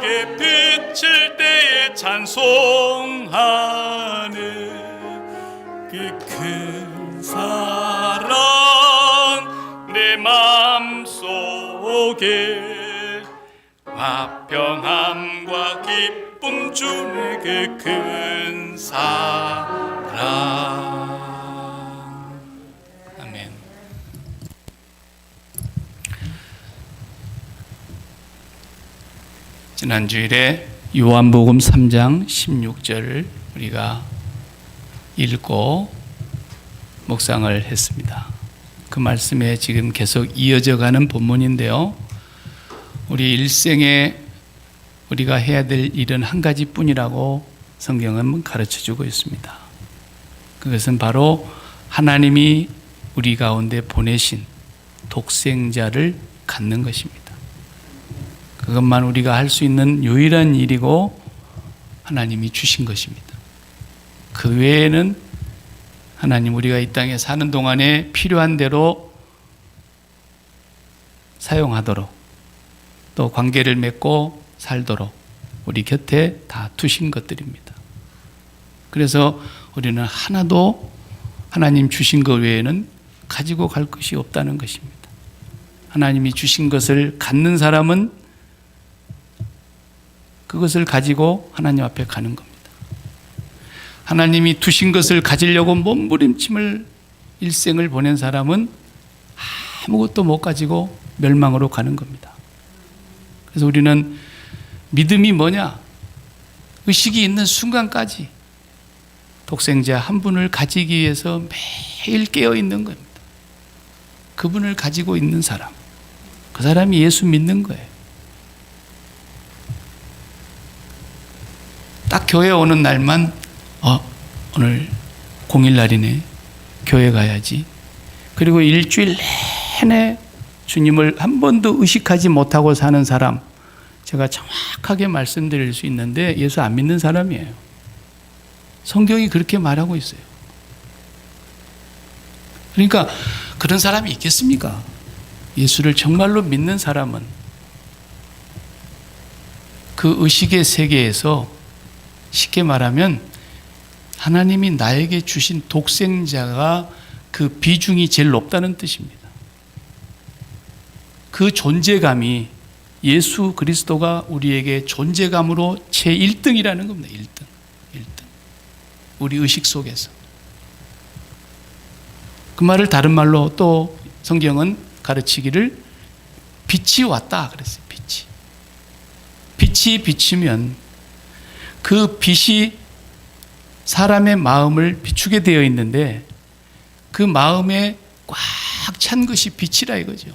내게 비칠 때에 찬송하네. 그 큰 사랑 내 맘속에 화평함과 기쁨 주네. 그 큰 사랑. 아멘. 지난 주일에 요한복음 3장 16절을 우리가 읽고 묵상을 했습니다. 그 말씀에 지금 계속 이어져 가는 본문인데요, 우리 일생에 우리가 해야 될 일은 한 가지뿐이라고 성경은 가르쳐주고 있습니다. 그것은 바로 하나님이 우리 가운데 보내신 독생자를 갖는 것입니다. 그것만 우리가 할 수 있는 유일한 일이고 하나님이 주신 것입니다. 그 외에는 하나님 우리가 이 땅에 사는 동안에 필요한 대로 사용하도록, 또 관계를 맺고 살도록 우리 곁에 다 두신 것들입니다. 그래서 우리는 하나도 하나님 주신 것 외에는 가지고 갈 것이 없다는 것입니다. 하나님이 주신 것을 갖는 사람은 그것을 가지고 하나님 앞에 가는 겁니다. 하나님이 두신 것을 가지려고 몸부림침을 일생을 보낸 사람은 아무것도 못 가지고 멸망으로 가는 겁니다. 그래서 우리는 믿음이 뭐냐? 의식이 있는 순간까지 독생자 한 분을 가지기 위해서 매일 깨어 있는 겁니다. 그분을 가지고 있는 사람, 그 사람이 예수 믿는 거예요. 딱 교회 오는 날만 오늘 공일날이네, 교회 가야지. 그리고 일주일 내내 주님을 한 번도 의식하지 못하고 사는 사람, 제가 정확하게 말씀드릴 수 있는데 예수 안 믿는 사람이에요. 성경이 그렇게 말하고 있어요. 그러니까 그런 사람이 있겠습니까? 예수를 정말로 믿는 사람은 그 의식의 세계에서 쉽게 말하면 하나님이 나에게 주신 독생자가 그 비중이 제일 높다는 뜻입니다. 그 존재감이 예수 그리스도가 우리에게 존재감으로 제1등이라는 겁니다. 1등. 우리 의식 속에서. 그 말을 다른 말로 또 성경은 가르치기를 빛이 왔다 그랬어요. 빛이 비치면 그 빛이 사람의 마음을 비추게 되어 있는데 그 마음에 꽉 찬 것이 빛이라 이거죠.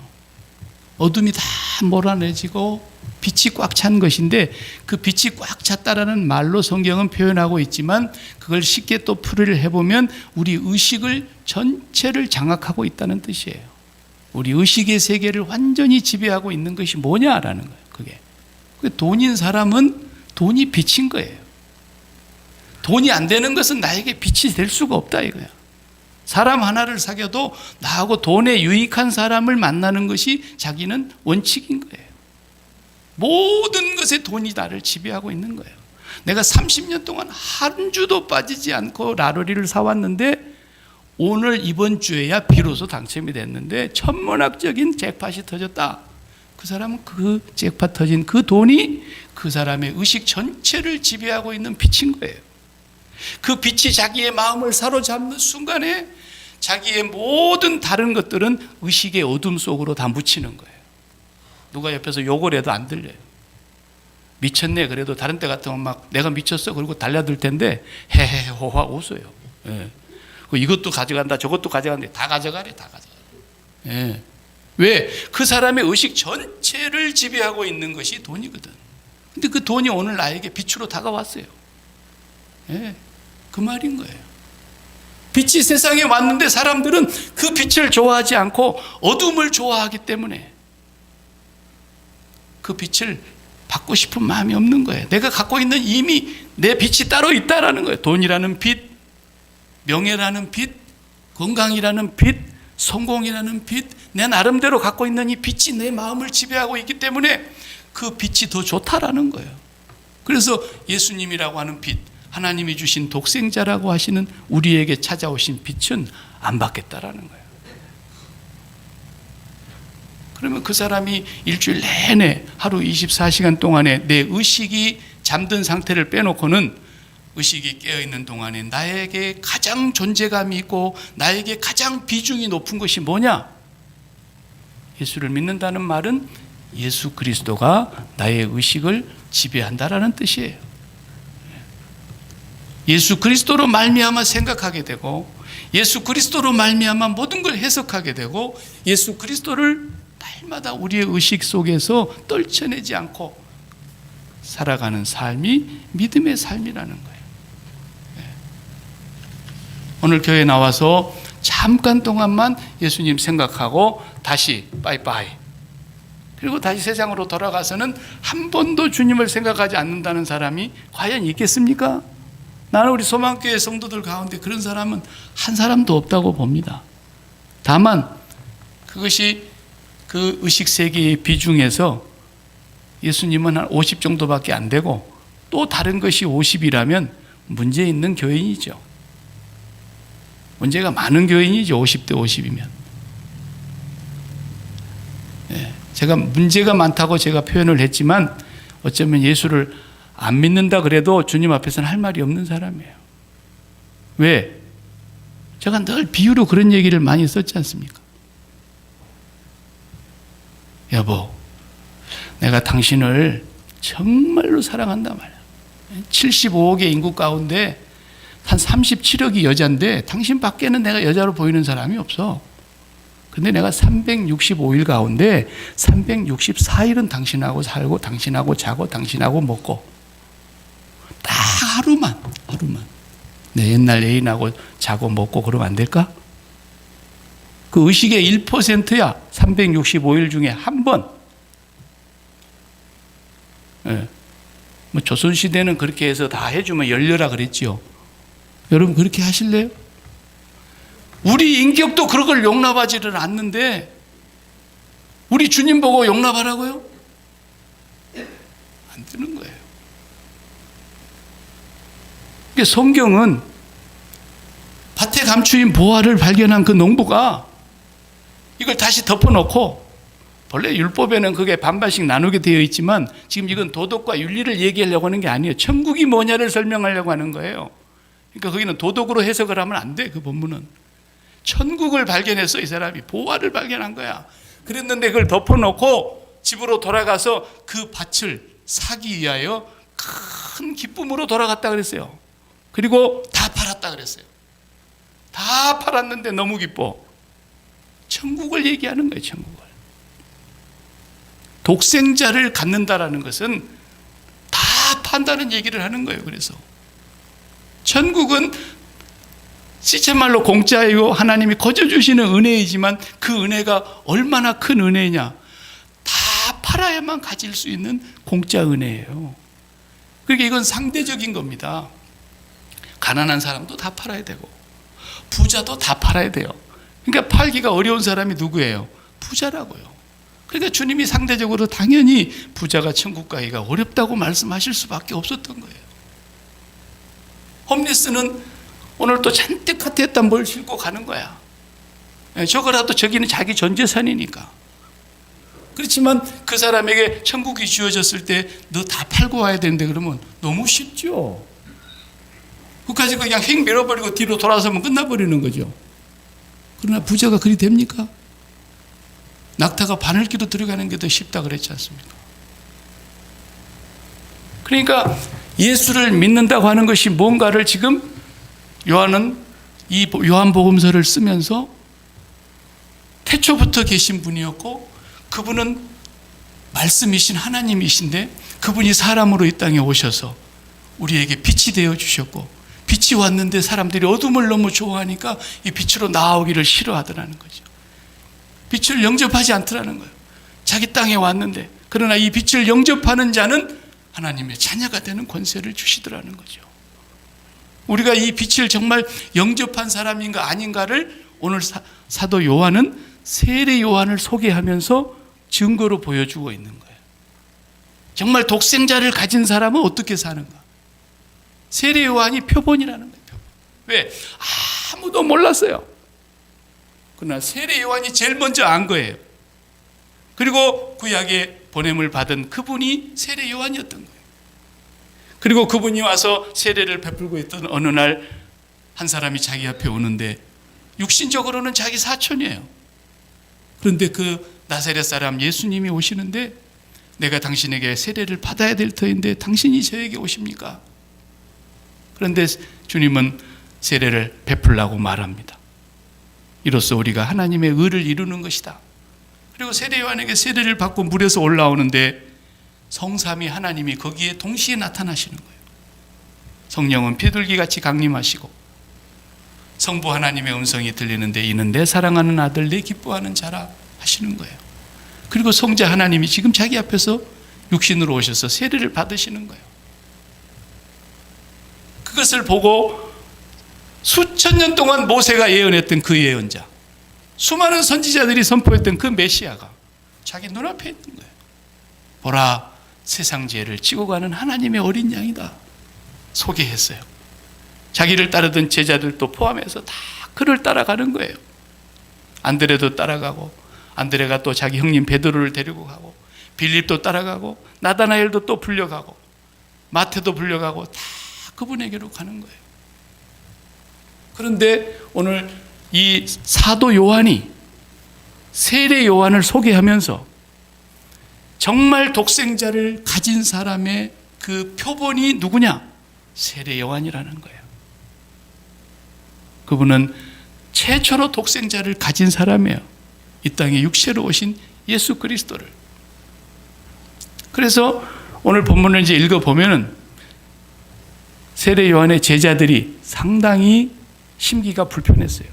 어둠이 다 몰아내지고 빛이 꽉 찬 것인데 그 빛이 꽉 찼다라는 말로 성경은 표현하고 있지만 그걸 쉽게 또 풀이를 해보면 우리 의식을 전체를 장악하고 있다는 뜻이에요. 우리 의식의 세계를 완전히 지배하고 있는 것이 뭐냐라는 거예요. 그게 돈인 사람은 돈이 빛인 거예요. 돈이 안 되는 것은 나에게 빛이 될 수가 없다 이거야. 사람 하나를 사귀어도 나하고 돈에 유익한 사람을 만나는 것이 자기는 원칙인 거예요. 모든 것에 돈이 나를 지배하고 있는 거예요. 내가 30년 동안 한 주도 빠지지 않고 라로리를 사왔는데 오늘 이번 주에야 비로소 당첨이 됐는데 천문학적인 잭팟이 터졌다. 그 사람은 그 잭팟 터진 그 돈이 그 사람의 의식 전체를 지배하고 있는 빛인 거예요. 그 빛이 자기의 마음을 사로잡는 순간에 자기의 모든 다른 것들은 의식의 어둠 속으로 다 묻히는 거예요. 누가 옆에서 욕을 해도 안 들려요. 미쳤네 그래도 다른 때 같으면 막 내가 미쳤어 그리고 달려들 텐데 헤헤 호화 웃어요. 예. 이것도 가져간다 저것도 가져간다 다 가져가래 다 가져가래. 예. 왜? 그 사람의 의식 전체를 지배하고 있는 것이 돈이거든. 근데 그 돈이 오늘 나에게 빛으로 다가왔어요. 예. 그 말인 거예요. 빛이 세상에 왔는데 사람들은 그 빛을 좋아하지 않고 어둠을 좋아하기 때문에 그 빛을 받고 싶은 마음이 없는 거예요. 내가 갖고 있는 이미 내 빛이 따로 있다라는 거예요. 돈이라는 빛, 명예라는 빛, 건강이라는 빛, 성공이라는 빛, 내 나름대로 갖고 있는 이 빛이 내 마음을 지배하고 있기 때문에 그 빛이 더 좋다라는 거예요. 그래서 예수님이라고 하는 빛, 하나님이 주신 독생자라고 하시는 우리에게 찾아오신 빛은 안 받겠다라는 거예요. 그러면 그 사람이 일주일 내내 하루 24시간 동안에 내 의식이 잠든 상태를 빼놓고는 의식이 깨어있는 동안에 나에게 가장 존재감이 있고 나에게 가장 비중이 높은 것이 뭐냐? 예수를 믿는다는 말은 예수 그리스도가 나의 의식을 지배한다라는 뜻이에요. 예수 그리스도로 말미암아 생각하게 되고 예수 그리스도로 말미암아 모든 걸 해석하게 되고 예수 그리스도를 날마다 우리의 의식 속에서 떨쳐내지 않고 살아가는 삶이 믿음의 삶이라는 거예요. 오늘 교회에 나와서 잠깐 동안만 예수님 생각하고 다시 빠이빠이, 그리고 다시 세상으로 돌아가서는 한 번도 주님을 생각하지 않는다는 사람이 과연 있겠습니까? 나는 우리 소망교회 성도들 가운데 그런 사람은 한 사람도 없다고 봅니다. 다만 그것이 그 의식세계의 비중에서 예수님은 한 50 정도밖에 안 되고 또 다른 것이 50이라면 문제 있는 교인이죠. 문제가 많은 교인이죠. 50대 50이면. 제가 문제가 많다고 제가 표현을 했지만 어쩌면 예수를 안 믿는다 그래도 주님 앞에서는 할 말이 없는 사람이에요. 왜? 제가 늘 비유로 그런 얘기를 많이 썼지 않습니까? 여보, 내가 당신을 정말로 사랑한단 말이야. 75억의 인구 가운데 한 37억이 여자인데 당신 밖에는 내가 여자로 보이는 사람이 없어. 근데 내가 365일 가운데 364일은 당신하고 살고 당신하고 자고 당신하고 먹고 딱 하루만 내 옛날 애인하고 자고 먹고 그러면 안 될까? 그 의식의 1%야. 365일 중에 한 번. 뭐 조선시대는 그렇게 해서 다 해주면 열려라 그랬지요. 여러분 그렇게 하실래요? 우리 인격도 그런 걸 용납하지를 않는데 우리 주님 보고 용납하라고요? 안 되는 거예요. 성경은 밭에 감추인 보화를 발견한 그 농부가 이걸 다시 덮어놓고, 본래 율법에는 그게 반반씩 나누게 되어 있지만 지금 이건 도덕과 윤리를 얘기하려고 하는 게 아니에요. 천국이 뭐냐를 설명하려고 하는 거예요. 그러니까 거기는 도덕으로 해석을 하면 안 돼. 그 본문은 천국을 발견했어. 이 사람이 보화를 발견한 거야. 그랬는데 그걸 덮어놓고 집으로 돌아가서 그 밭을 사기 위하여 큰 기쁨으로 돌아갔다 그랬어요. 그리고 다 팔았다 그랬어요. 다 팔았는데 너무 기뻐. 천국을 얘기하는 거예요. 천국을. 독생자를 갖는다라는 것은 다 판다는 얘기를 하는 거예요. 그래서 천국은 시체말로 공짜이고 하나님이 거저 주시는 은혜이지만 그 은혜가 얼마나 큰 은혜냐. 다 팔아야만 가질 수 있는 공짜 은혜예요. 그러니까 이건 상대적인 겁니다. 가난한 사람도 다 팔아야 되고 부자도 다 팔아야 돼요. 그러니까 팔기가 어려운 사람이 누구예요? 부자라고요. 그러니까 주님이 상대적으로 당연히 부자가 천국 가기가 어렵다고 말씀하실 수밖에 없었던 거예요. 홈리스는 오늘 또 잔뜩 카트에다 뭘 싣고 가는 거야. 저거라도 저기는 자기 전 재산이니까. 그렇지만 그 사람에게 천국이 주어졌을 때 너 다 팔고 와야 되는데 그러면 너무 쉽죠. 그까지 그냥 휙 밀어버리고 뒤로 돌아서면 끝나버리는 거죠. 그러나 부자가 그리 됩니까? 낙타가 바늘기로 들어가는 게 더 쉽다 그랬지 않습니까? 그러니까 예수를 믿는다고 하는 것이 뭔가를 지금 요한은 이 요한복음서를 쓰면서 태초부터 계신 분이었고 그분은 말씀이신 하나님이신데 그분이 사람으로 이 땅에 오셔서 우리에게 빛이 되어 주셨고 빛이 왔는데 사람들이 어둠을 너무 좋아하니까 이 빛으로 나오기를 싫어하더라는 거죠. 빛을 영접하지 않더라는 거예요. 자기 땅에 왔는데 그러나 이 빛을 영접하는 자는 하나님의 자녀가 되는 권세를 주시더라는 거죠. 우리가 이 빛을 정말 영접한 사람인가 아닌가를 오늘 사도 요한은 세례 요한을 소개하면서 증거로 보여주고 있는 거예요. 정말 독생자를 가진 사람은 어떻게 사는가? 세례 요한이 표본이라는 거예요. 표본. 왜? 아무도 몰랐어요. 그러나 세례 요한이 제일 먼저 안 거예요. 그리고 구약의 보냄을 받은 그분이 세례 요한이었던 거예요. 그리고 그분이 와서 세례를 베풀고 있던 어느 날 한 사람이 자기 앞에 오는데 육신적으로는 자기 사촌이에요. 그런데 그 나사렛 사람 예수님이 오시는데 내가 당신에게 세례를 받아야 될 터인데 당신이 저에게 오십니까? 그런데 주님은 세례를 베풀라고 말합니다. 이로써 우리가 하나님의 의를 이루는 것이다. 그리고 세례 요한에게 세례를 받고 물에서 올라오는데 성삼위 하나님이 거기에 동시에 나타나시는 거예요. 성령은 비둘기같이 강림하시고 성부 하나님의 음성이 들리는데 이는 내 사랑하는 아들 내 기뻐하는 자라 하시는 거예요. 그리고 성자 하나님이 지금 자기 앞에서 육신으로 오셔서 세례를 받으시는 거예요. 그것을 보고 수천 년 동안 모세가 예언했던 그 예언자, 수많은 선지자들이 선포했던 그 메시아가 자기 눈앞에 있는 거예요. 보라, 세상 죄를 지고 가는 하나님의 어린 양이다 소개했어요. 자기를 따르던 제자들도 포함해서 다 그를 따라가는 거예요. 안드레도 따라가고, 안드레가 또 자기 형님 베드로를 데리고 가고, 빌립도 따라가고, 나다나엘도 또 불려가고, 마태도 불려가고, 다 그분에게로 가는 거예요. 그런데 오늘 이 사도 요한이 세례 요한을 소개하면서 정말 독생자를 가진 사람의 그 표본이 누구냐? 세례 요한이라는 거예요. 그분은 최초로 독생자를 가진 사람이에요. 이 땅에 육체로 오신 예수 그리스도를. 그래서 오늘 본문을 이제 읽어보면은 세례 요한의 제자들이 상당히 심기가 불편했어요.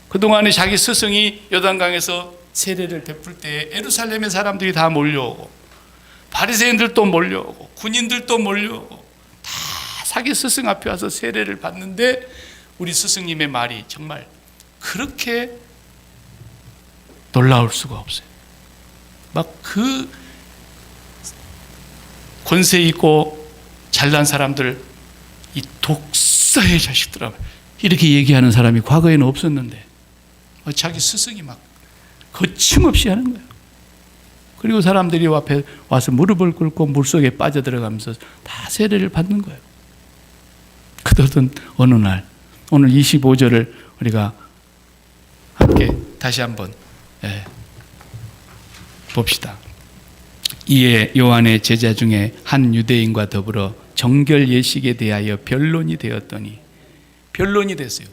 그동안에 자기 스승이 요단강에서 세례를 베풀 때 예루살렘의 사람들이 다 몰려오고, 바리새인들도 몰려오고, 군인들도 몰려오고, 다 자기 스승 앞에 와서 세례를 받는데 우리 스승님의 말이 정말 그렇게 놀라울 수가 없어요. 막 그 권세 있고 잘난 사람들, 이 독사의 자식들아, 이렇게 얘기하는 사람이 과거에는 없었는데 자기 스승이 막 거침없이 하는 거예요. 그리고 사람들이 앞에 와서 무릎을 꿇고 물속에 빠져들어가면서 다 세례를 받는 거예요. 그러던 어느 날, 오늘 25절을 우리가 함께 다시 한번 봅시다. 이에 요한의 제자 중에 한 유대인과 더불어 정결 예식에 대하여 변론이 되었더니, 변론이 됐어요.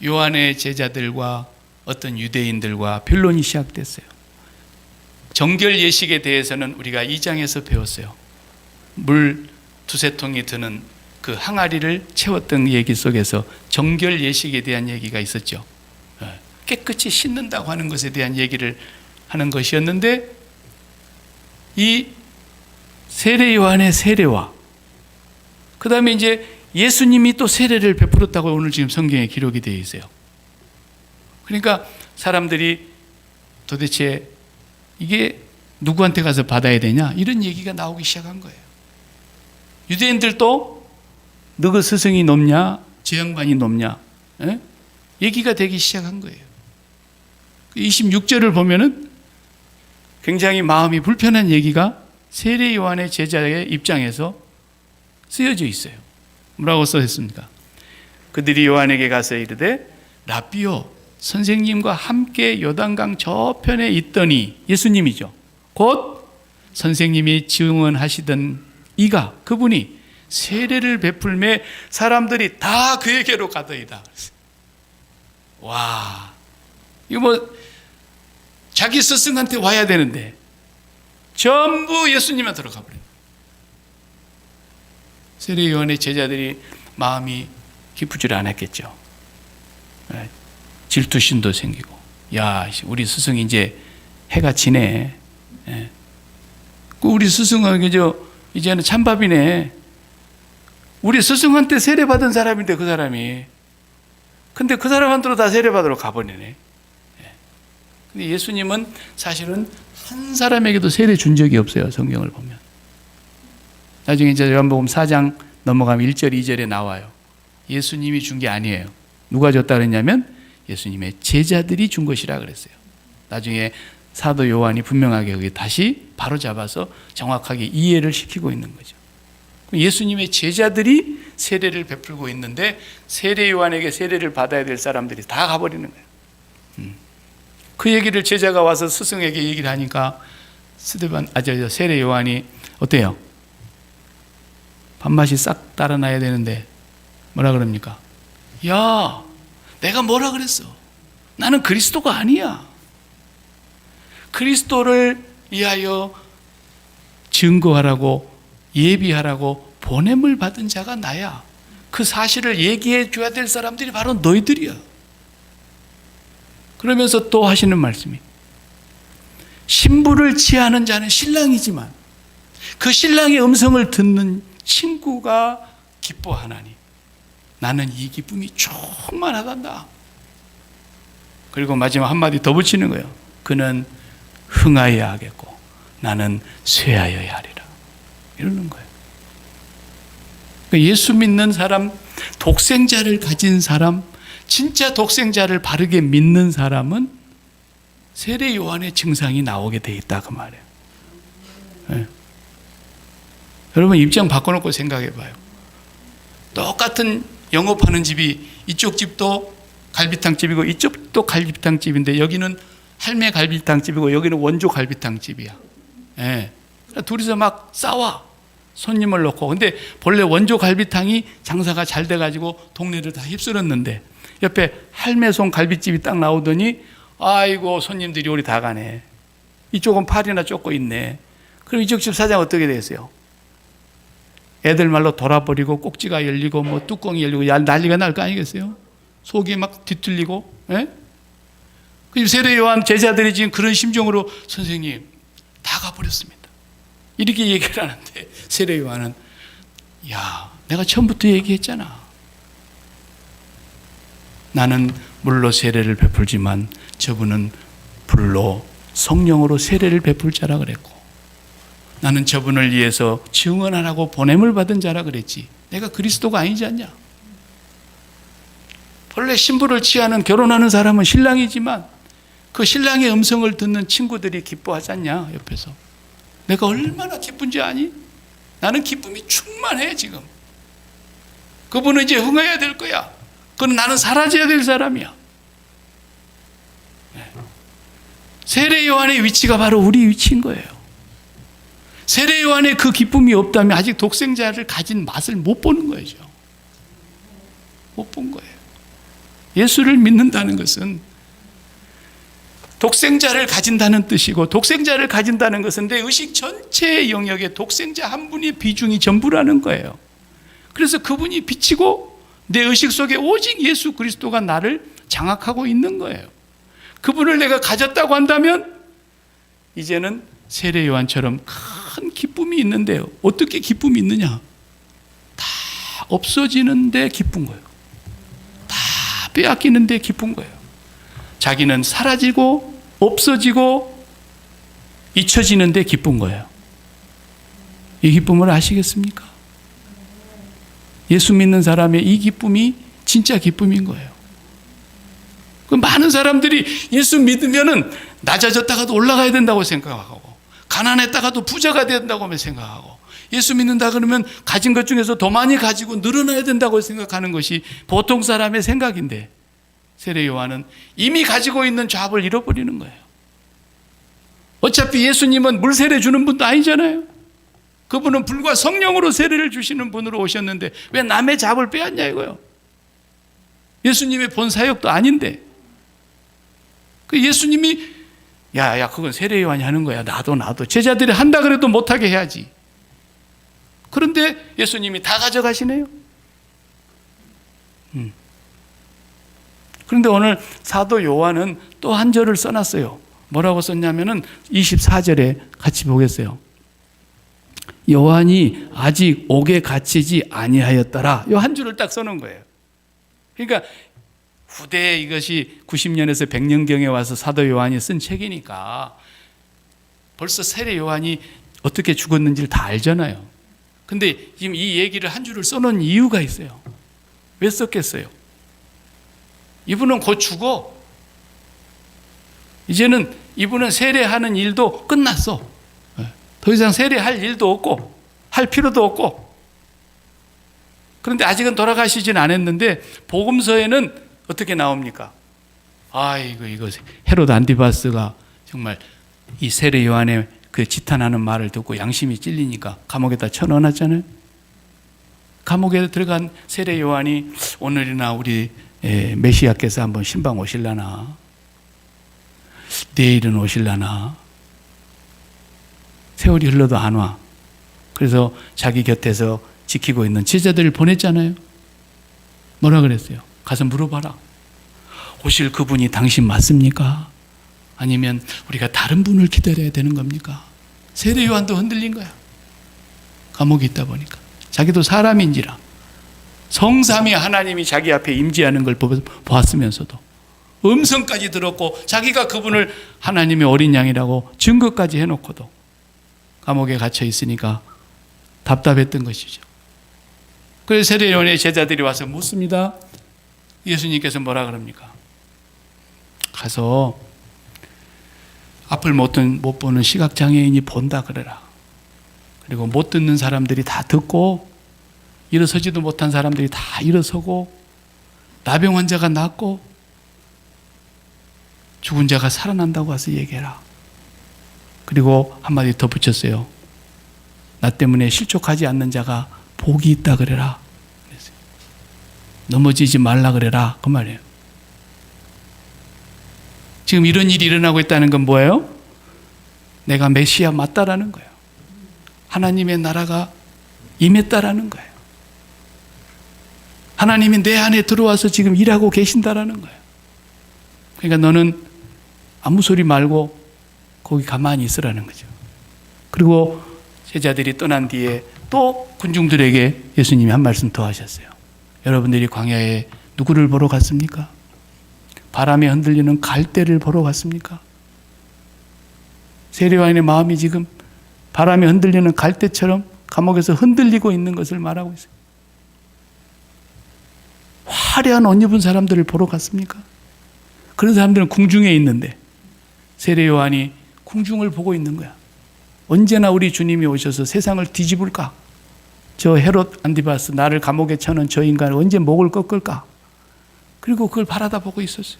요한의 제자들과 어떤 유대인들과 변론이 시작됐어요. 정결 예식에 대해서는 우리가 2장에서 배웠어요. 물 두세 통이 드는 그 항아리를 채웠던 얘기 속에서 정결 예식에 대한 얘기가 있었죠. 깨끗이 씻는다고 하는 것에 대한 얘기를 하는 것이었는데, 이 세례 요한의 세례와 그 다음에 이제 예수님이 또 세례를 베풀었다고 오늘 지금 성경에 기록이 되어 있어요. 그러니까 사람들이 도대체 이게 누구한테 가서 받아야 되냐, 이런 얘기가 나오기 시작한 거예요. 유대인들도 너그 스승이 높냐, 저 양반이 높냐, 얘기가 되기 시작한 거예요. 26절을 보면은 굉장히 마음이 불편한 얘기가 세례 요한의 제자의 입장에서 쓰여져 있어요. 뭐라고 써있습니까? 그들이 요한에게 가서 이르되 라삐요, 선생님과 함께 요단강 저편에 있더니, 예수님이죠. 곧 선생님이 증언하시던 이가, 그분이 세례를 베풀매 사람들이 다 그에게로 가더이다. 와, 이거 뭐 자기 스승한테 와야 되는데 전부 예수님한테로 가버려요. 세례 요한의 제자들이 마음이 기쁘지 않았겠죠. 질투심도 생기고, 야, 우리 스승이 이제 해가 지네. 우리 스승은 이제는 찬밥이네. 우리 스승한테 세례받은 사람인데 그 사람이, 근데 그 사람한테로 다 세례받으러 가버리네. 근데 예수님은 사실은 한 사람에게도 세례 준 적이 없어요. 성경을 보면. 나중에 이제 요한복음 4장 넘어가면 1절, 2절에 나와요. 예수님이 준 게 아니에요. 누가 줬다 그랬냐면 예수님의 제자들이 준 것이라 그랬어요. 나중에 사도 요한이 분명하게 거기 다시 바로 잡아서 정확하게 이해를 시키고 있는 거죠. 예수님의 제자들이 세례를 베풀고 있는데 세례 요한에게 세례를 받아야 될 사람들이 다 가버리는 거예요. 그 얘기를 제자가 와서 스승에게 얘기를 하니까 세례 요한이 어때요? 밥맛이 싹 달아나야 되는데 뭐라 그럽니까? 야, 내가 뭐라 그랬어? 나는 그리스도가 아니야. 그리스도를 위하여 증거하라고 예비하라고 보냄을 받은 자가 나야. 그 사실을 얘기해 줘야 될 사람들이 바로 너희들이야. 그러면서 또 하시는 말씀이 신부를 취하는 자는 신랑이지만 그 신랑의 음성을 듣는 친구가 기뻐하나니 나는 이 기쁨이 충만하단다. 그리고 마지막 한마디 더 붙이는 거예요. 그는 흥하여야 하겠고 나는 쇠하여야 하리라. 이러는 거예요. 그러니까 예수 믿는 사람, 독생자를 가진 사람, 진짜 독생자를 바르게 믿는 사람은 세례 요한의 증상이 나오게 돼 있다 그 말이에요. 네. 여러분 입장 바꿔놓고 생각해 봐요. 똑같은 영업하는 집이 이쪽 집도 갈비탕 집이고 이쪽도 갈비탕 집인데 여기는 할매 갈비탕 집이고 여기는 원조 갈비탕 집이야. 네. 둘이서 막 싸워. 손님을 놓고. 근데 본래 원조 갈비탕이 장사가 잘 돼가지고 동네를 다 휩쓸었는데 옆에 할매송 갈비집이 딱 나오더니 아이고 손님들이 우리 다 가네. 이쪽은 팔이나 쫓고 있네. 그럼 이쪽 집 사장 어떻게 됐어요? 애들 말로 돌아버리고 꼭지가 열리고 뭐 뚜껑이 열리고 난리가 날 거 아니겠어요? 속이 막 뒤틀리고. 예? 그 세례 요한 제자들이 지금 그런 심정으로 선생님 다 가버렸습니다. 이렇게 얘기를 하는데 세례 요한은 야, 내가 처음부터 얘기했잖아. 나는 물로 세례를 베풀지만 저분은 불로 성령으로 세례를 베풀 자라 그랬고 나는 저분을 위해서 증언하라고 보냄을 받은 자라 그랬지. 내가 그리스도가 아니지 않냐. 본래 신부를 취하는 결혼하는 사람은 신랑이지만 그 신랑의 음성을 듣는 친구들이 기뻐하지 않냐 옆에서. 내가 얼마나 기쁜지 아니? 나는 기쁨이 충만해 지금. 그분은 이제 흥해야 될 거야. 그건 나는 사라져야 될 사람이야. 네. 세례 요한의 위치가 바로 우리 위치인 거예요. 세례 요한의 그 기쁨이 없다면 아직 독생자를 가진 맛을 못 보는 거죠. 못 본 거예요. 예수를 믿는다는 것은 독생자를 가진다는 뜻이고 독생자를 가진다는 것은 내 의식 전체의 영역에 독생자 한 분의 비중이 전부라는 거예요. 그래서 그분이 비치고 내 의식 속에 오직 예수 그리스도가 나를 장악하고 있는 거예요. 그분을 내가 가졌다고 한다면 이제는 세례 요한처럼 큰 기쁨이 있는데요. 어떻게 기쁨이 있느냐? 다 없어지는데 기쁜 거예요. 다 빼앗기는데 기쁜 거예요. 자기는 사라지고 없어지고 잊혀지는데 기쁜 거예요. 이 기쁨을 아시겠습니까? 예수 믿는 사람의 이 기쁨이 진짜 기쁨인 거예요. 그 많은 사람들이 예수 믿으면은 낮아졌다가도 올라가야 된다고 생각하고 가난했다가도 부자가 된다고 생각하고 예수 믿는다 그러면 가진 것 중에서 더 많이 가지고 늘어나야 된다고 생각하는 것이 보통 사람의 생각인데 세례 요한은 이미 가지고 있는 잡을 잃어버리는 거예요. 어차피 예수님은 물 세례 주는 분도 아니잖아요. 그분은 불과 성령으로 세례를 주시는 분으로 오셨는데 왜 남의 잡을 빼앗냐 이거요. 예수님의 본 사역도 아닌데 그 예수님이 야 그건 세례 요한이 하는 거야. 나도 제자들이 한다 그래도 못하게 해야지. 그런데 예수님이 다 가져가시네요. 그런데 오늘 사도 요한은 또 한 절을 써놨어요. 뭐라고 썼냐면은 24절에 같이 보겠어요. 요한이 아직 옥에 갇히지 아니하였더라. 이 한 줄을 딱 써놓은 거예요. 그러니까 후대에 이것이 90년에서 100년경에 와서 사도 요한이 쓴 책이니까 벌써 세례 요한이 어떻게 죽었는지를 다 알잖아요. 근데 지금 이 얘기를 한 줄을 써놓은 이유가 있어요. 왜 썼겠어요? 이분은 곧 죽어. 이제는 이분은 세례하는 일도 끝났어. 더 이상 세례할 일도 없고 할 필요도 없고. 그런데 아직은 돌아가시진 않았는데 복음서에는 어떻게 나옵니까? 아이고 이거 헤롯 안티바스가 정말 이 세례 요한의 그 지탄하는 말을 듣고 양심이 찔리니까 감옥에다 쳐넣어놨잖아요. 감옥에 들어간 세례 요한이 오늘이나 우리 메시아께서 한번 신방 오실라나, 내일은 오실라나, 세월이 흘러도 안 와. 그래서 자기 곁에서 지키고 있는 제자들을 보냈잖아요. 뭐라 그랬어요? 가서 물어봐라. 오실 그분이 당신 맞습니까? 아니면 우리가 다른 분을 기다려야 되는 겁니까? 세례 요한도 흔들린 거야. 감옥에 있다 보니까. 자기도 사람인지라. 성삼위 하나님이 자기 앞에 임재하는 걸 보았으면서도 음성까지 들었고 자기가 그분을 하나님의 어린 양이라고 증거까지 해놓고도 감옥에 갇혀 있으니까 답답했던 것이죠. 그래서 세례 요한의 제자들이 와서 묻습니다. 예수님께서 뭐라 그럽니까? 가서 앞을 못 보는 시각장애인이 본다 그래라. 그리고 못 듣는 사람들이 다 듣고 일어서지도 못한 사람들이 다 일어서고 나병 환자가 낫고 죽은 자가 살아난다고 와서 얘기해라. 그리고 한마디 더 붙였어요. 나 때문에 실족하지 않는 자가 복이 있다 그래라. 넘어지지 말라 그래라. 그 말이에요. 지금 이런 일이 일어나고 있다는 건 뭐예요? 내가 메시아 맞다라는 거예요. 하나님의 나라가 임했다라는 거예요. 하나님이 내 안에 들어와서 지금 일하고 계신다라는 거예요. 그러니까 너는 아무 소리 말고 거기 가만히 있으라는 거죠. 그리고 제자들이 떠난 뒤에 또 군중들에게 예수님이 한 말씀 더 하셨어요. 여러분들이 광야에 누구를 보러 갔습니까? 바람에 흔들리는 갈대를 보러 갔습니까? 세례 요한의 마음이 지금 바람에 흔들리는 갈대처럼 감옥에서 흔들리고 있는 것을 말하고 있어요. 화려한 옷 입은 사람들을 보러 갔습니까? 그런 사람들은 궁중에 있는데 세례 요한이 궁중을 보고 있는 거야. 언제나 우리 주님이 오셔서 세상을 뒤집을까? 저 헤롯 안티바스, 나를 감옥에 쳐넣은 저 인간을 언제 목을 꺾을까? 그리고 그걸 바라다 보고 있었어요.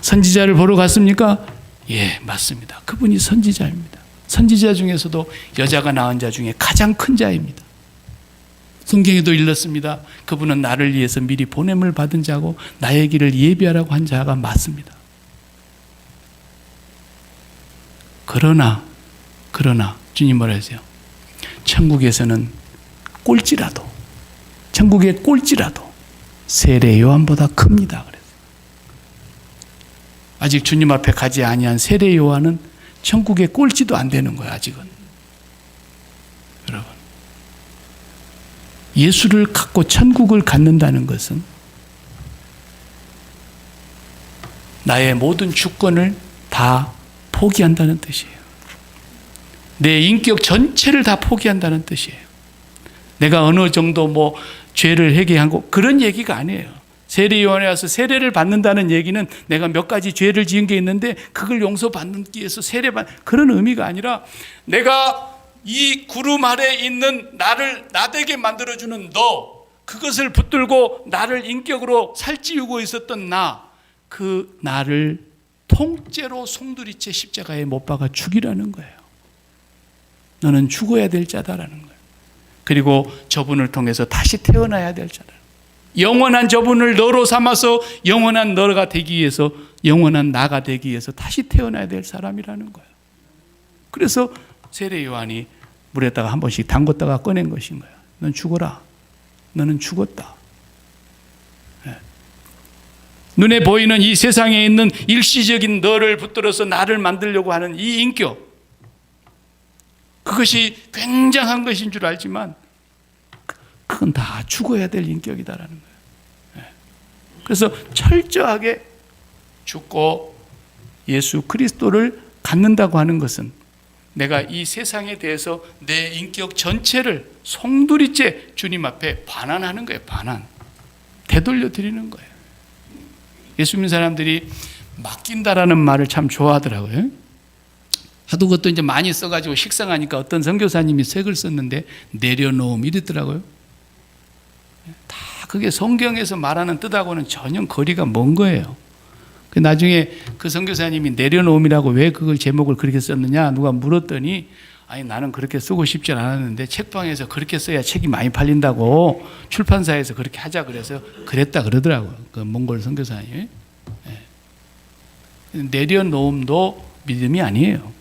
선지자를 보러 갔습니까? 예, 맞습니다. 그분이 선지자입니다. 선지자 중에서도 여자가 낳은 자 중에 가장 큰 자입니다. 성경에도 읽었습니다. 그분은 나를 위해서 미리 보냄을 받은 자고 나의 길을 예비하라고 한 자가 맞습니다. 그러나 주님 뭐라 하세요? 천국에서는 꼴찌라도, 천국의 꼴찌라도 세례 요한보다 큽니다. 그래서 아직 주님 앞에 가지 아니한 세례 요한은 천국의 꼴찌도 안 되는 거예요. 아직은. 여러분, 예수를 갖고 천국을 갖는다는 것은 나의 모든 주권을 다 포기한다는 뜻이에요. 내 인격 전체를 다 포기한다는 뜻이에요. 내가 어느 정도 죄를 회개하고 그런 얘기가 아니에요. 세례 요한에 와서 세례를 받는다는 얘기는 내가 몇 가지 죄를 지은 게 있는데 그걸 용서받기 위해서 그런 의미가 아니라 내가 이 구름 아래 있는 나를 나되게 만들어주는 너, 그것을 붙들고 나를 인격으로 살찌우고 있었던 그 나를 통째로 송두리째 십자가에 못 박아 죽이라는 거예요. 너는 죽어야 될 자다라는 거예요. 그리고 저분을 통해서 다시 태어나야 될 자다. 영원한 저분을 너로 삼아서 영원한 너가 되기 위해서, 영원한 나가 되기 위해서 다시 태어나야 될 사람이라는 거예요. 그래서 세례 요한이 물에다가 한 번씩 담궜다가 꺼낸 것인 거예요. 넌 죽어라. 너는 죽었다. 눈에 보이는 이 세상에 있는 일시적인 너를 붙들어서 나를 만들려고 하는 이 인격, 그것이 굉장한 것인 줄 알지만 그건 다 죽어야 될 인격이다라는 거예요. 그래서 철저하게 죽고 예수 그리스도를 갖는다고 하는 것은 내가 이 세상에 대해서 내 인격 전체를 송두리째 주님 앞에 반환하는 거예요. 반환. 되돌려 드리는 거예요. 예수 믿는 사람들이 맡긴다라는 말을 참 좋아하더라고요. 하도 그것도 이제 많이 써가지고 식상하니까 어떤 선교사님이 책을 썼는데 내려놓음 이랬더라고요. 다 그게 성경에서 말하는 뜻하고는 전혀 거리가 먼 거예요. 나중에 그 선교사님이 내려놓음이라고 왜 그걸 제목을 그렇게 썼느냐 누가 물었더니 아니 나는 그렇게 쓰고 싶지 않았는데 책방에서 그렇게 써야 책이 많이 팔린다고 출판사에서 그렇게 하자 그래서 그랬다 그러더라고요. 그 몽골 선교사님이. 내려놓음도 믿음이 아니에요.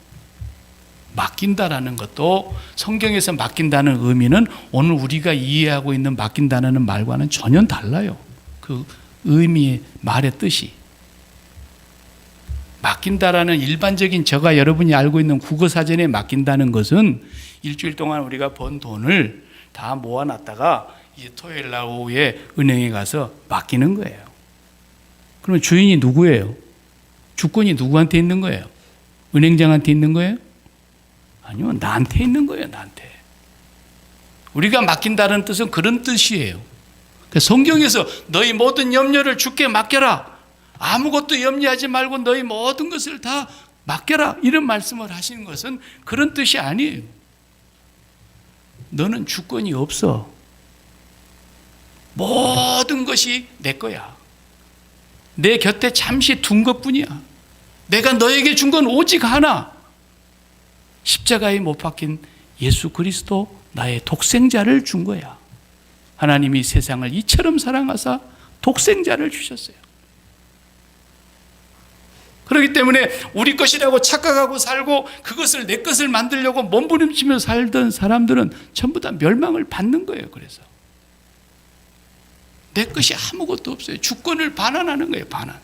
맡긴다라는 것도 성경에서 맡긴다는 의미는 오늘 우리가 이해하고 있는 맡긴다는 말과는 전혀 달라요. 그 의미의 말의 뜻이. 맡긴다라는 일반적인 저가 여러분이 알고 있는 국어사전에 맡긴다는 것은 일주일 동안 우리가 번 돈을 다 모아놨다가 이제 토요일 날 오후에 은행에 가서 맡기는 거예요. 그러면 주인이 누구예요? 주권이 누구한테 있는 거예요? 은행장한테 있는 거예요? 아니요, 나한테 있는 거예요, 나한테. 우리가 맡긴다는 뜻은 그런 뜻이에요. 성경에서 너희 모든 염려를 주께 맡겨라. 아무것도 염려하지 말고 너희 모든 것을 다 맡겨라. 이런 말씀을 하시는 것은 그런 뜻이 아니에요. 너는 주권이 없어. 모든 것이 내 거야. 내 곁에 잠시 둔 것뿐이야. 내가 너에게 준 건 오직 하나. 십자가에 못 박힌 예수 그리스도 나의 독생자를 준 거야. 하나님이 세상을 이처럼 사랑하사 독생자를 주셨어요. 그렇기 때문에 우리 것이라고 착각하고 살고 그것을 내 것을 만들려고 몸부림치며 살던 사람들은 전부 다 멸망을 받는 거예요. 그래서 내 것이 아무것도 없어요. 주권을 반환하는 거예요. 반환.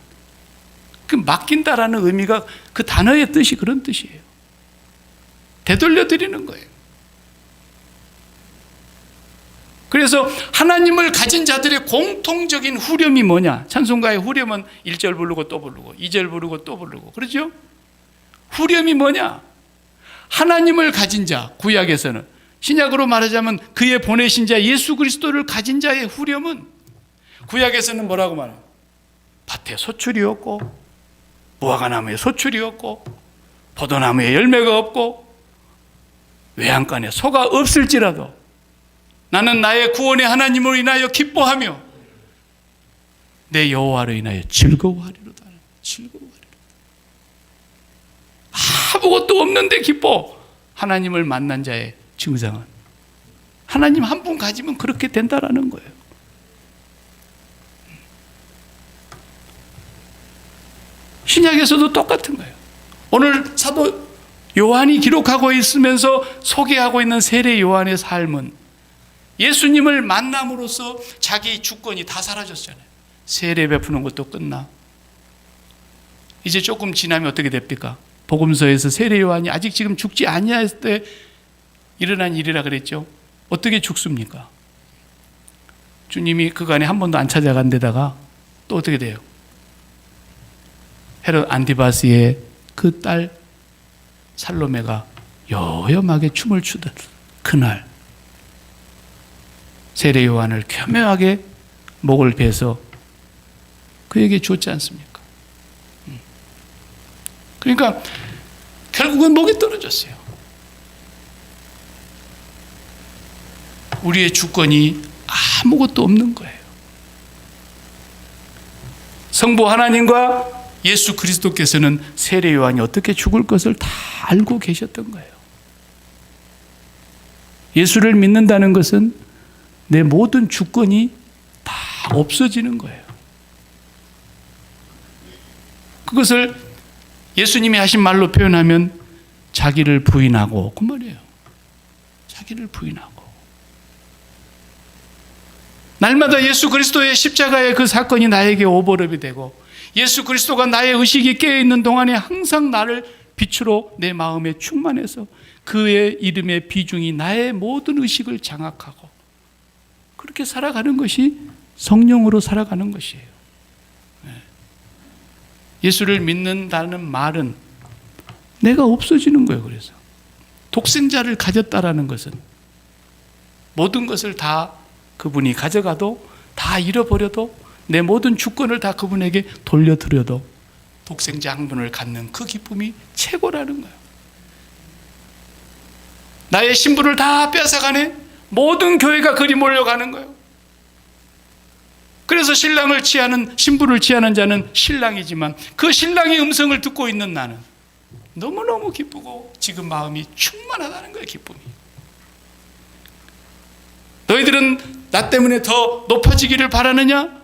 그 맡긴다라는 의미가 그 단어의 뜻이 그런 뜻이에요. 되돌려 드리는 거예요. 그래서 하나님을 가진 자들의 공통적인 후렴이 뭐냐? 찬송가의 후렴은 1절 부르고 또 부르고 2절 부르고 또 부르고 그렇죠? 후렴이 뭐냐? 하나님을 가진 자, 구약에서는 신약으로 말하자면 그의 보내신 자 예수 그리스도를 가진 자의 후렴은 구약에서는 뭐라고 말해요? 밭에 소출이 없고 무화과나무에 소출이 없고 포도나무에 열매가 없고 외양간에 소가 없을지라도 나는 나의 구원의 하나님을 인하여 기뻐하며 내 여호와를 인하여 즐거워하리로다. 즐거워하리로다. 아무것도 없는데 기뻐. 하나님을 만난 자의 증상은 하나님 한 분 가지면 그렇게 된다라는 거예요. 신약에서도 똑같은 거예요. 오늘 사도 요한이 기록하고 있으면서 소개하고 있는 세례 요한의 삶은 예수님을 만남으로써 자기 주권이 다 사라졌잖아요. 세례 베푸는 것도 끝나. 이제 조금 지나면 어떻게 됩니까? 복음서에서 세례 요한이 아직 지금 죽지 아니할 때 일어난 일이라 그랬죠. 어떻게 죽습니까? 주님이 그간에 한 번도 안 찾아간 데다가 또 어떻게 돼요? 헤롯 안티바스의 그 딸 살로메가 요염하게 춤을 추던 그날 세례 요한을 교묘하게 목을 베서 그에게 줬지 않습니까? 그러니까 결국은 목이 떨어졌어요. 우리의 주권이 아무것도 없는 거예요. 성부 하나님과 예수 그리스도께서는 세례 요한이 어떻게 죽을 것을 다 알고 계셨던 거예요. 예수를 믿는다는 것은 내 모든 주권이 다 없어지는 거예요. 그것을 예수님이 하신 말로 표현하면 자기를 부인하고 그 말이에요. 자기를 부인하고 날마다 예수 그리스도의 십자가의 그 사건이 나에게 오버랩이 되고 예수 그리스도가 나의 의식이 깨어있는 동안에 항상 나를 빛으로 내 마음에 충만해서 그의 이름의 비중이 나의 모든 의식을 장악하고 그렇게 살아가는 것이 성령으로 살아가는 것이에요. 예수를 믿는다는 말은 내가 없어지는 거예요. 그래서 독생자를 가졌다라는 것은 모든 것을 다 그분이 가져가도, 다 잃어버려도, 내 모든 주권을 다 그분에게 돌려드려도 독생자 한 분을 갖는 그 기쁨이 최고라는 거예요. 나의 신분을 다 뺏어가네. 모든 교회가 그리 몰려가는 거예요. 그래서 신랑을 취하는, 신부를 취하는 자는 신랑이지만 그 신랑의 음성을 듣고 있는 나는 너무너무 기쁘고 지금 마음이 충만하다는 거예요. 기쁨이. 너희들은 나 때문에 더 높아지기를 바라느냐?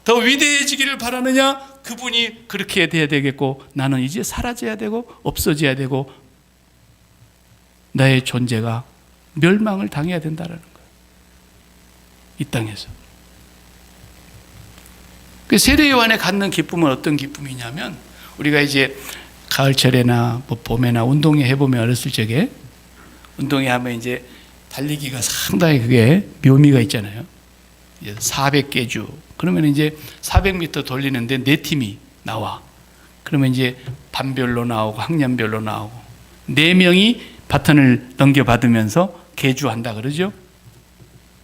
더 위대해지기를 바라느냐? 그분이 그렇게 돼야 되겠고 나는 이제 사라져야 되고 없어져야 되고 나의 존재가 멸망을 당해야 된다는 거예요. 이 땅에서. 그 세례요한에 갖는 기쁨은 어떤 기쁨이냐면, 우리가 이제 가을철에나 뭐 봄에나 운동회 해보면 어렸을 적에 운동회 하면 이제 달리기가 상당히 그게 묘미가 있잖아요. 400개주. 그러면 이제 400m 돌리는데 4팀이 나와. 그러면 이제 반별로 나오고 학년별로 나오고 4명이 바톤을 넘겨받으면서 개주한다 그러죠.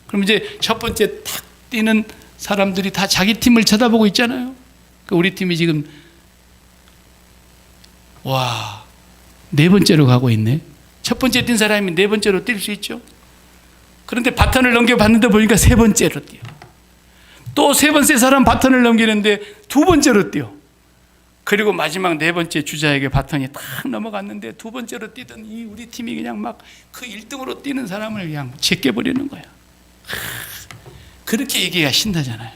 그럼 이제 첫 번째 탁 뛰는 사람들이 다 자기 팀을 쳐다보고 있잖아요. 우리 팀이 지금 와, 4번째로 가고 있네. 첫 번째 뛴 사람이 4번째로 뛸 수 있죠. 그런데 바톤을 넘겨봤는데 보니까 3번째로 뛰어. 또 3번째 사람 바톤을 넘기는데 2번째로 뛰어. 그리고 마지막 4번째 주자에게 바톤이 탁 넘어갔는데 2번째로 뛰던 이 우리 팀이 그냥 막 그 1등으로 뛰는 사람을 그냥 제껴버리는 거야. 그렇게 얘기가 신나잖아요.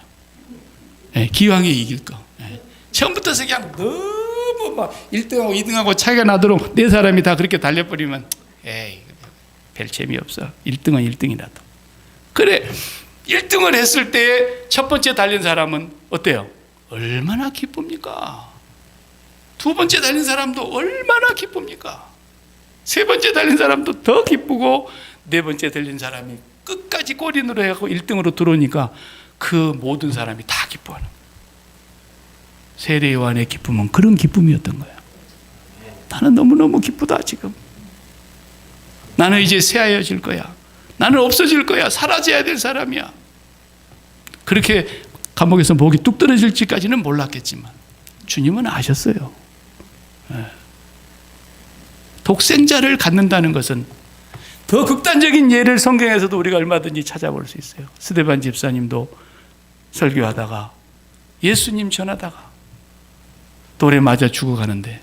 네, 기왕에 이길 거. 네. 처음부터 그냥 너무 막 1등하고 2등하고 차이가 나도록 4사람이 다 그렇게 달려버리면 에이, 별 재미없어. 1등은 1등이라도. 그래, 1등을 했을 때 첫 번째 달린 사람은 어때요? 얼마나 기쁩니까? 2번째 달린 사람도 얼마나 기쁩니까? 3번째 달린 사람도 더 기쁘고 4번째 달린 사람이 끝까지 골인으로 해갖고 1등으로 들어오니까 그 모든 사람이 다 기뻐하는 거예요. 세례 요한의 기쁨은 그런 기쁨이었던 거예요. 나는 너무너무 기쁘다 지금. 나는 이제 새하여질 거야. 나는 없어질 거야. 사라져야 될 사람이야. 그렇게 감옥에서 목이 뚝 떨어질지까지는 몰랐겠지만 주님은 아셨어요. 독생자를 갖는다는 것은 더 극단적인 예를 성경에서도 우리가 얼마든지 찾아볼 수 있어요. 스데반 집사님도 설교하다가 예수님 전하다가 돌에 맞아 죽어가는데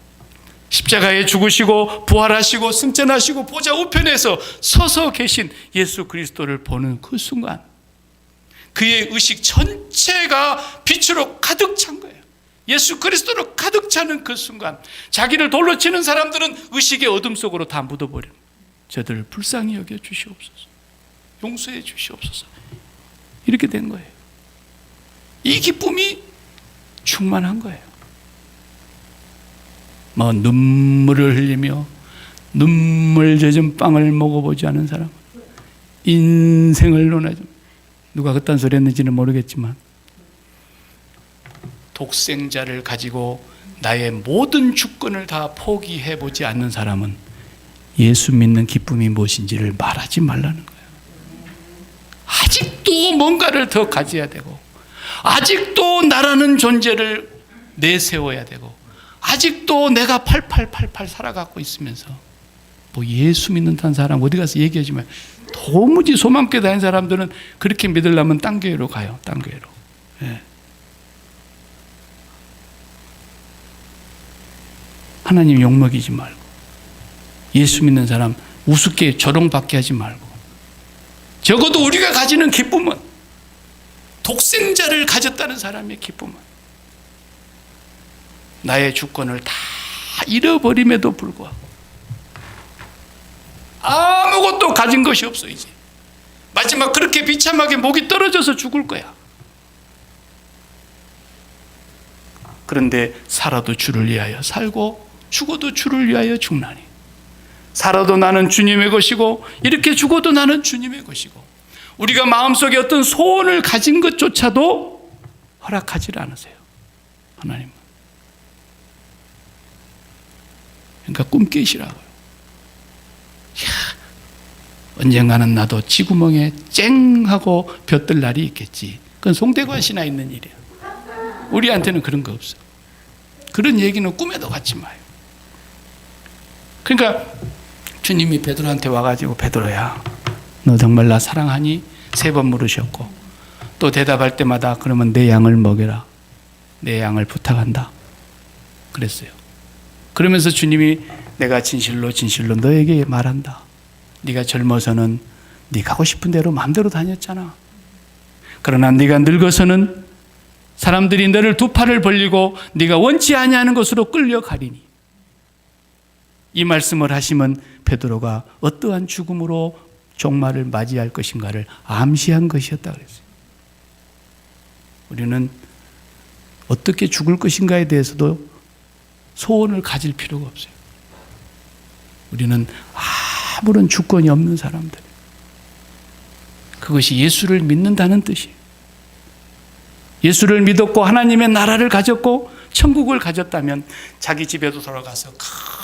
십자가에 죽으시고 부활하시고 승천하시고 보좌 우편에서 서서 계신 예수 그리스도를 보는 그 순간 그의 의식 전체가 빛으로 가득 찬 거예요. 예수 그리스도로 가득 차는 그 순간 자기를 돌로 치는 사람들은 의식의 어둠 속으로 다 묻어버려요. 저들을 불쌍히 여겨 주시옵소서. 용서해 주시옵소서. 이렇게 된 거예요. 이 기쁨이 충만한 거예요. 뭐 눈물을 흘리며 눈물 젖은 빵을 먹어보지 않은 사람, 인생을 논하지, 누가 그딴 소리 했는지는 모르겠지만 독생자를 가지고 나의 모든 주권을 다 포기해보지 않는 사람은 예수 믿는 기쁨이 무엇인지를 말하지 말라는 거예요. 아직도 뭔가를 더 가져야 되고 아직도 나라는 존재를 내세워야 되고 아직도 내가 8888 살아가고 있으면서 뭐 예수 믿는다는 사람 어디 가서 얘기하지 마요. 도무지 소망교회 다니는 사람들은 그렇게 믿으려면 딴 교회로 가요. 딴 교회로. 예. 하나님 욕먹이지 말고 예수 믿는 사람 우습게 조롱받게 하지 말고 적어도 우리가 가지는 기쁨은 독생자를 가졌다는 사람의 기쁨은 나의 주권을 다 잃어버림에도 불구하고 아무것도 가진 것이 없어. 이제 마지막 그렇게 비참하게 목이 떨어져서 죽을 거야. 그런데 살아도 주를 위하여 살고 죽어도 주를 위하여 죽나니 살아도 나는 주님의 것이고 이렇게 죽어도 나는 주님의 것이고 우리가 마음속에 어떤 소원을 가진 것조차도 허락하지 않으세요. 하나님은. 그러니까 꿈 깨시라고요. 언젠가는 나도 쥐구멍에 쨍 하고 벼뜰 날이 있겠지. 그건 송대관 씨나 있는 일이에요. 우리한테는 그런 거 없어. 그런 얘기는 꿈에도 갖지 마요. 그러니까 주님이 베드로한테 와가지고 베드로야, 너 정말 나 사랑하니? 3번 물으셨고, 또 대답할 때마다 그러면 내 양을 먹여라, 내 양을 부탁한다 그랬어요. 그러면서 주님이 내가 진실로 진실로 너에게 말한다. 네가 젊어서는 네 가고 싶은 대로 마음대로 다녔잖아. 그러나 네가 늙어서는 사람들이 너를 2팔을 벌리고 네가 원치 아니하는 것으로 끌려가리니. 이 말씀을 하시면 베드로가 어떠한 죽음으로 종말을 맞이할 것인가를 암시한 것이었다 그랬어요. 우리는 어떻게 죽을 것인가에 대해서도 소원을 가질 필요가 없어요. 우리는 아무런 주권이 없는 사람들. 그것이 예수를 믿는다는 뜻이에요. 예수를 믿었고 하나님의 나라를 가졌고 천국을 가졌다면 자기 집에도 돌아가서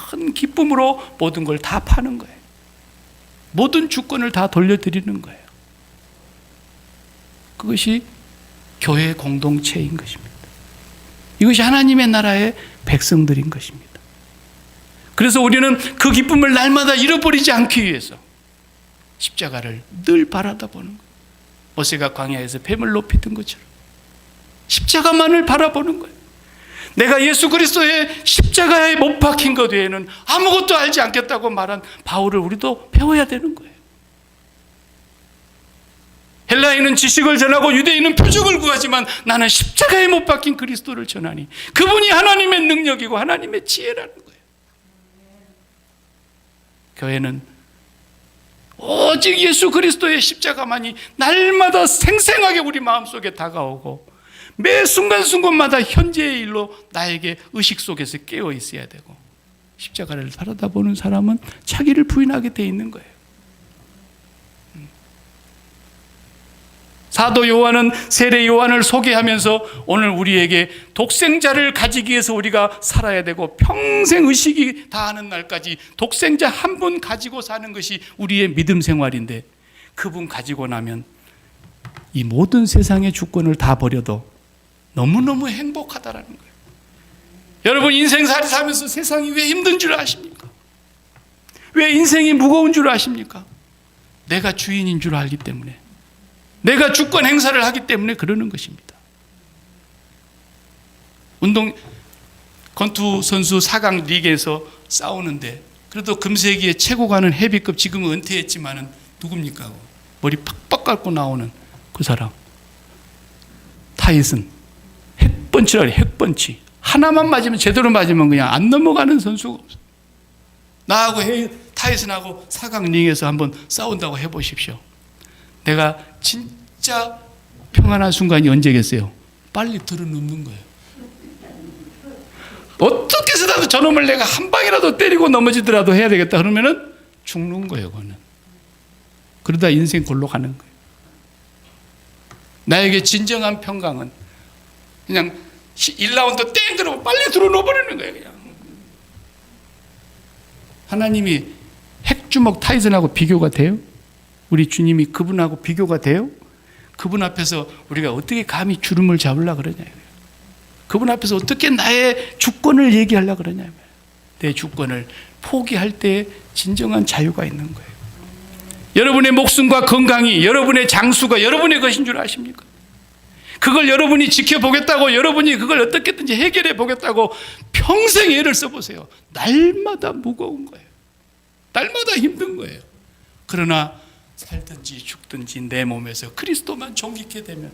큰 기쁨으로 모든 걸 다 파는 거예요. 모든 주권을 다 돌려드리는 거예요. 그것이 교회 공동체인 것입니다. 이것이 하나님의 나라의 백성들인 것입니다. 그래서 우리는 그 기쁨을 날마다 잃어버리지 않기 위해서 십자가를 늘 바라다 보는 거예요. 모세가 광야에서 뱀을 높이던 것처럼 십자가만을 바라보는 거예요. 내가 예수 그리스도의 십자가에 못 박힌 것 외에는 아무것도 알지 않겠다고 말한 바울을 우리도 배워야 되는 거예요. 헬라인은 지식을 전하고 유대인은 표적을 구하지만 나는 십자가에 못 박힌 그리스도를 전하니 그분이 하나님의 능력이고 하나님의 지혜라는 거예요. 교회는 오직 예수 그리스도의 십자가만이 날마다 생생하게 우리 마음속에 다가오고 매 순간순간마다 현재의 일로 나에게 의식 속에서 깨어 있어야 되고, 십자가를 바라다보는 사람은 자기를 부인하게 돼 있는 거예요. 사도 요한은 세례 요한을 소개하면서 오늘 우리에게 독생자를 가지기 위해서 우리가 살아야 되고 평생 의식이 다하는 날까지 독생자 한 분 가지고 사는 것이 우리의 믿음 생활인데, 그분 가지고 나면 이 모든 세상의 주권을 다 버려도 너무너무 행복하다라는 거예요. 여러분, 인생살이 살면서 세상이 왜 힘든 줄 아십니까? 왜 인생이 무거운 줄 아십니까? 내가 주인인 줄 알기 때문에, 내가 주권 행사를 하기 때문에 그러는 것입니다. 권투 선수 4강 리그에서 싸우는데 그래도 금세기에 최고 가는 헤비급, 지금은 은퇴했지만은 누굽니까? 머리 팍팍 깎고 나오는 그 사람, 타이슨. 핵펀치라고 해요. 핵펀치 하나만 맞으면, 제대로 맞으면 그냥 안 넘어가는 선수가 없어요. 나하고 타이슨하고 4강 링에서 한번 싸운다고 해보십시오. 내가 진짜 평안한 순간이 언제겠어요? 빨리 들어눕는 거예요. 어떻게 해서라도 저놈을 내가 한 방이라도 때리고 넘어지더라도 해야 되겠다 그러면은 죽는 거예요. 그거는. 그러다 인생 골로 가는 거예요. 나에게 진정한 평강은 그냥 1라운드 땡 들어오고 빨리 들어놓아버리는 거예요. 그냥. 하나님이 핵주먹 타이슨하고 비교가 돼요? 우리 주님이 그분하고 비교가 돼요? 그분 앞에서 우리가 어떻게 감히 주름을 잡으려고 그러냐고요. 그분 앞에서 어떻게 나의 주권을 얘기하려고 그러냐고요. 내 주권을 포기할 때 진정한 자유가 있는 거예요. 여러분의 목숨과 건강이, 여러분의 장수가 여러분의 것인 줄 아십니까? 그걸 여러분이 지켜보겠다고, 여러분이 그걸 어떻게든지 해결해 보겠다고 평생 애를 써보세요. 날마다 무거운 거예요. 날마다 힘든 거예요. 그러나 살든지 죽든지 내 몸에서 그리스도만 존귀케 되면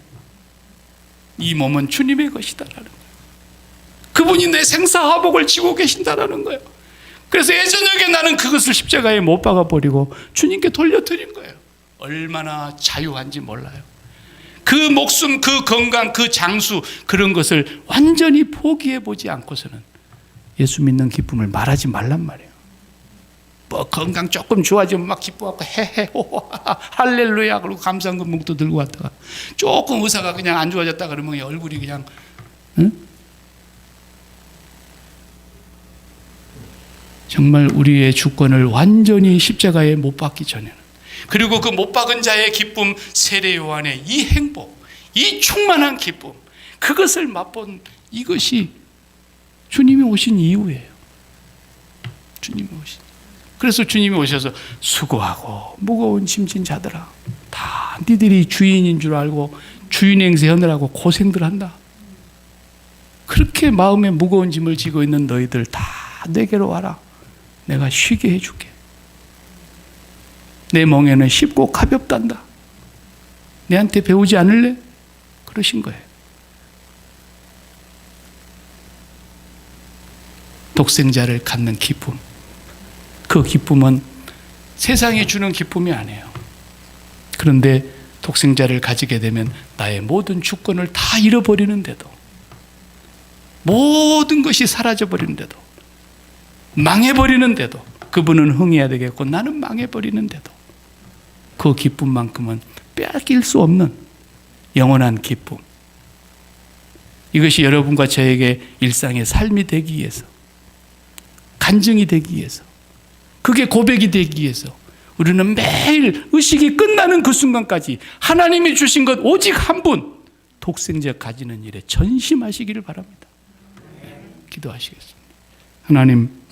이 몸은 주님의 것이다라는 거예요. 그분이 내 생사화복을 지고 계신다라는 거예요. 그래서 예저녁에 나는 그것을 십자가에 못 박아버리고 주님께 돌려드린 거예요. 얼마나 자유한지 몰라요. 그 목숨, 그 건강, 그 장수, 그런 것을 완전히 포기해보지 않고서는 예수 믿는 기쁨을 말하지 말란 말이에요. 뭐 건강 조금 좋아지면 막 기뻐갖고 헤헤 호하 할렐루야 그러고 감사한금 묵도 들고 왔다가, 조금 의사가 그냥 안 좋아졌다 그러면 얼굴이 그냥 정말 우리의 주권을 완전히 십자가에 못 박기 전에는, 그리고 그 못 박은 자의 기쁨, 세례 요한의 이 행복, 이 충만한 기쁨, 그것을 맛본 이것이 주님이 오신 이후예요. 주님이 오신. 그래서 주님이 오셔서 수고하고 무거운 짐진 자들아, 다 니들이 주인인 줄 알고 주인 행세하느라고 고생들 한다. 그렇게 마음에 무거운 짐을 지고 있는 너희들 다 내게로 와라. 내가 쉬게 해줄게. 내 멍에는 쉽고 가볍단다. 내한테 배우지 않을래? 그러신 거예요. 독생자를 갖는 기쁨, 그 기쁨은 세상이 주는 기쁨이 아니에요. 그런데 독생자를 가지게 되면 나의 모든 주권을 다 잃어버리는데도, 모든 것이 사라져버리는데도, 망해버리는데도, 그분은 흥해야 되겠고 나는 망해버리는데도 그 기쁨만큼은 빼앗길 수 없는 영원한 기쁨, 이것이 여러분과 저에게 일상의 삶이 되기 위해서, 간증이 되기 위해서, 그게 고백이 되기 위해서 우리는 매일 의식이 끝나는 그 순간까지 하나님이 주신 것 오직 한 분, 독생자 가지는 일에 전심하시기를 바랍니다. 기도하시겠습니다. 하나님,